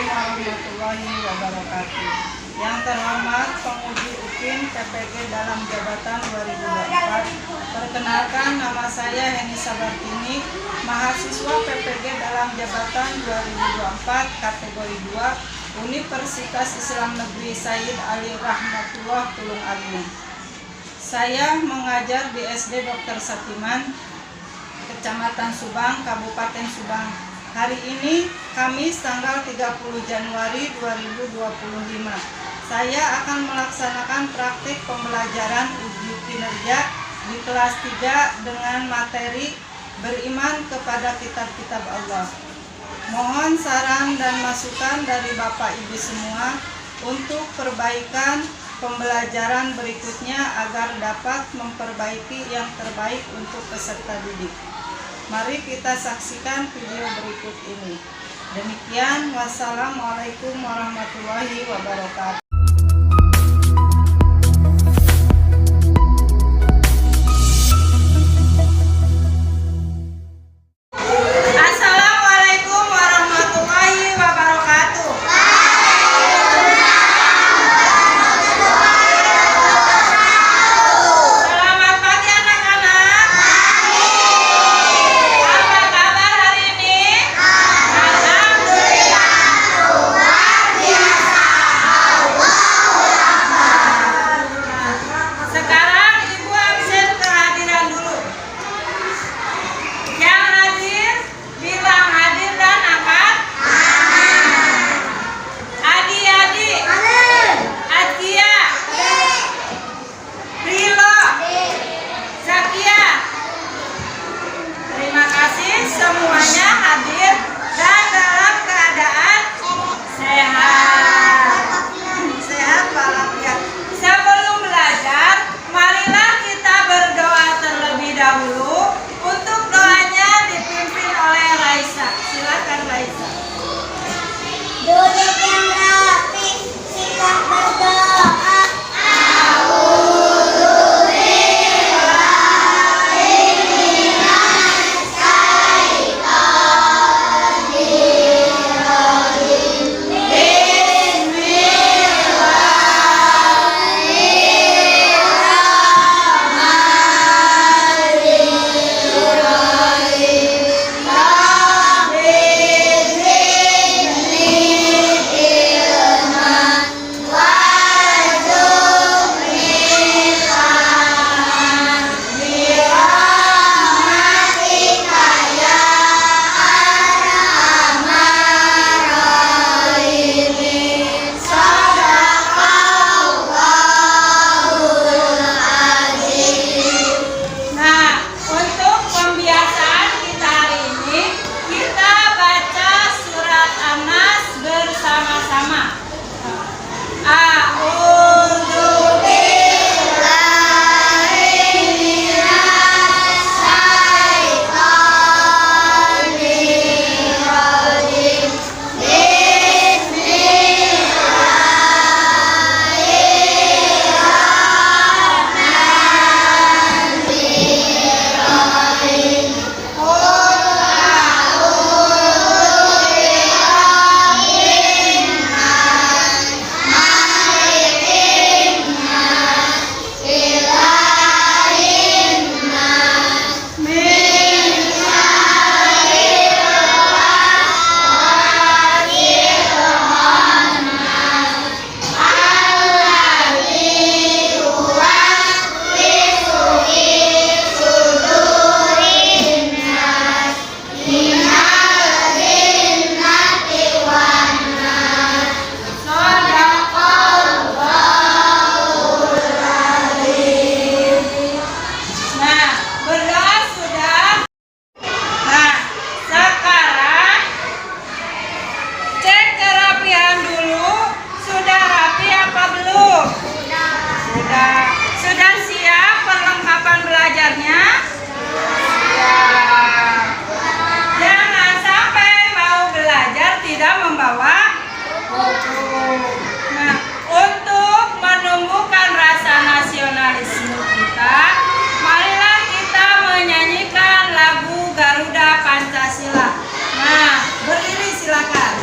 warahmatullahi wabarakatuh. Yang terhormat penguji UPIN PPG dalam jabatan 2024. Perkenalkan, nama saya Heni Sabartini, mahasiswa PPG dalam jabatan 2024 kategori 2 Universitas Islam Negeri Sayyid Ali Rahmatullah Tulung Agung. Saya mengajar di SD Dr. Satiman, Kecamatan Subang, Kabupaten Subang. Hari ini Kamis tanggal 30 Januari 2025. Saya akan melaksanakan praktik pembelajaran uji kinerja di kelas 3 dengan materi beriman kepada kitab-kitab Allah. Mohon saran dan masukan dari Bapak Ibu semua untuk perbaikan pembelajaran berikutnya agar dapat memperbaiki yang terbaik untuk peserta didik. Mari kita saksikan video berikut ini. Demikian, wassalamualaikum warahmatullahi wabarakatuh. Semuanya hadir dan dalam keadaan sehat walafiat. Sebelum belajar, marilah kita berdoa terlebih dahulu. Untuk doanya dipimpin oleh Raisa. Silakan Raisa. Duduk yang rapi, silakan berdoa. Sudah siap perlengkapan belajarnya? Siap. Jangan sampai mau belajar tidak membawa buku. Nah, untuk menumbuhkan rasa nasionalisme kita, marilah kita menyanyikan lagu Garuda Pancasila. Nah, berdiri silakan.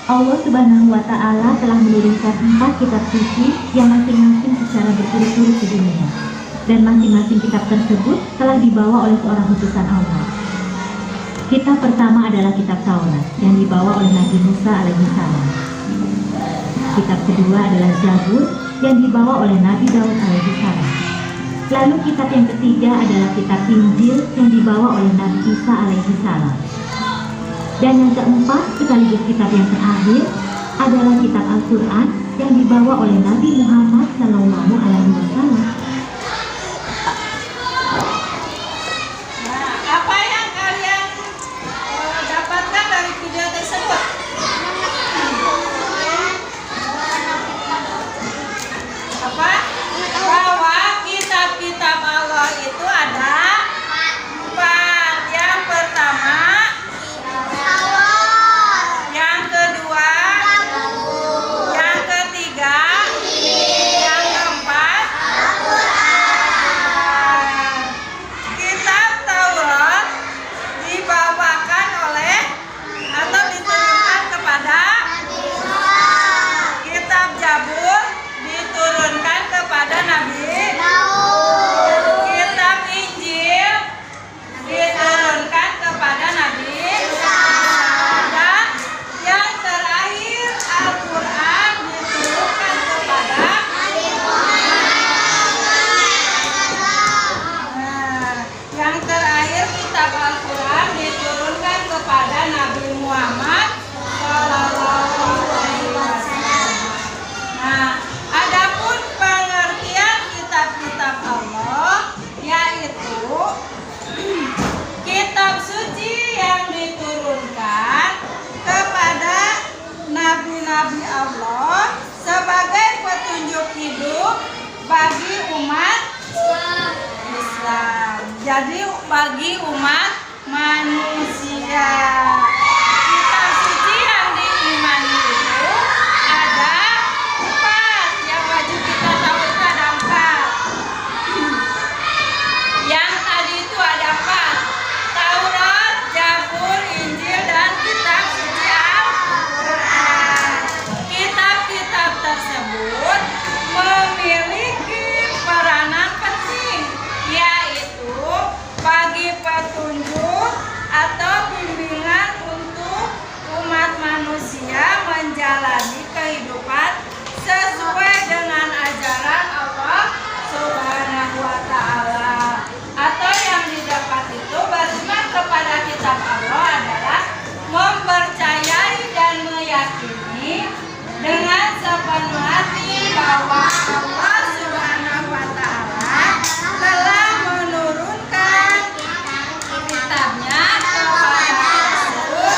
Allah Subhanahu wa Ta'ala telah menurunkan 4 kitab suci yang masing-masing secara berturut-turut ke dunia, dan masing-masing kitab tersebut telah dibawa oleh seorang utusan Allah. Kitab pertama adalah kitab Taurat yang dibawa oleh Nabi Musa alaihissalam. Kitab kedua adalah Zabur yang dibawa oleh Nabi Daud alaihissalam. Lalu kitab yang ketiga adalah kitab Injil yang dibawa oleh Nabi Isa alaihissalam. Dan yang keempat sekaligus kitab yang terakhir adalah kitab Al-Quran yang dibawa oleh Nabi Muhammad SAW. Nah, apa yang kalian dapatkan dari video tersebut? Apa? Bahwa kitab-kitab Allah itu ada 4. Yang pertama, yang kedua, yang ketiga, yang keempat, kitab Taurat dibawakan oleh atau diturunkan kepada kitab Zabur diturunkan kepada Nabi, kitab Injil diturunkan kepada Nabi, dan yang terakhir Al-Quran diturunkan kepada yang terakhir kitab Al-Quran diturunkan kepada Nabi Muhammad Shallallahu Alaihi Wasallam. Nah, adapun pengertian kitab-kitab Allah yaitu kitab suci yang diturunkan kepada nabi-nabi Allah sebagai petunjuk hidup bagi umat Islam. Jadi bagi umat manusia. Kitab suci yang diimani itu ada 4. Yang wajib kita tahu itu ada 4. Yang tadi itu ada 4. Taurat, Zabur, Injil, dan kitab suci Al-Quran. Kitab-kitab tersebut memiliki peranan penting, yaitu bagi petunjuk atau bimbingan untuk umat manusia menjalani kehidupan sesuai dengan ajaran Allah Subhanahu wa Ta'ala. Atau yang didapat itu beriman kepada kitab Allah adalah mempercayai dan meyakini dengan sepenuh hati bahwa Allah Subhanahu wa Ta'ala telah menurunkan kitabnya kepada Rasul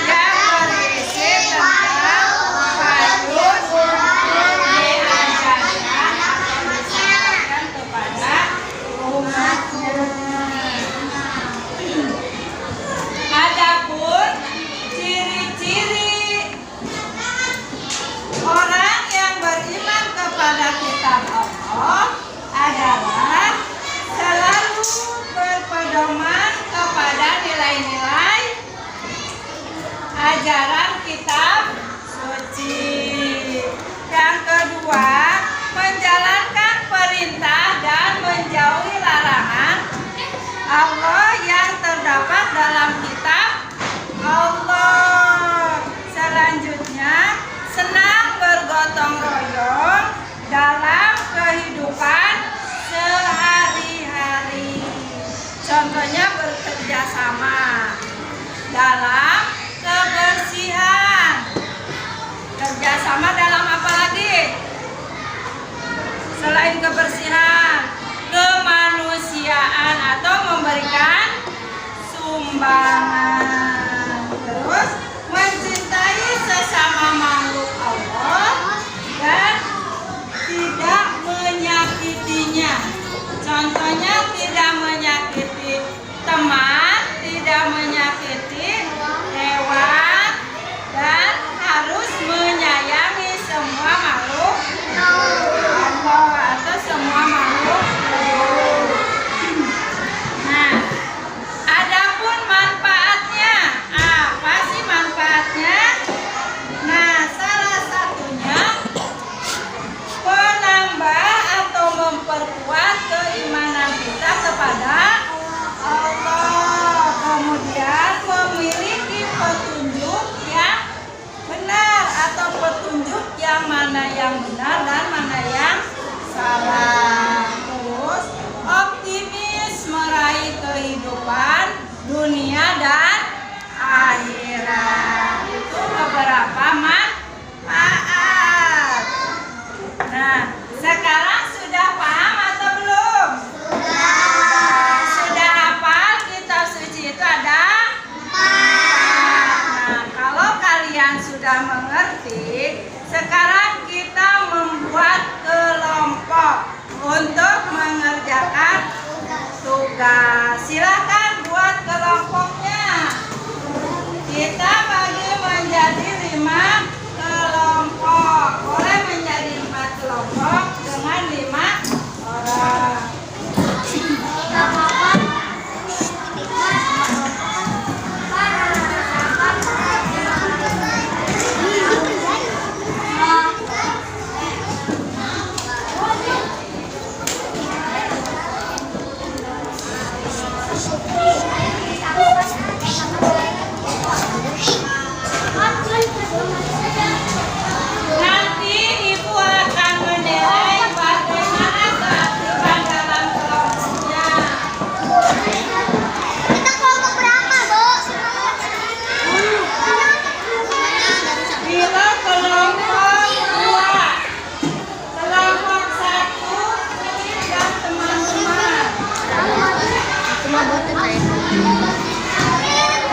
yang berisi tentang wahyu untuk diajarkan atau disampaikan kepada umatnya. Adapun ciri-ciri orang yang beriman kepada kitab Allah adalah selalu berpedoman kepada nilai-nilai ajaran kitab suci. Yang kedua, menjalankan perintah dan menjauhi larangan Allah yang terdapat dalam kitab Allah. Selanjutnya, senang bergotong royong dalam kehidupan sehari-hari. Contohnya bekerja sama dalam kebersihan. Kerjasama dalam apa lagi? Selain kebersihan, kemanusiaan atau memberikan sumbangan. Terus mencintai sesama makhluk Allah dan tidak menyakitinya. Contohnya tidak menyakiti teman, tidak menyakiti hewan, dan harus menyayangi semua makhluk Allah atau semua makhluk. Nah, adapun manfaatnya, apa sih manfaatnya? Nah,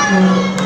ke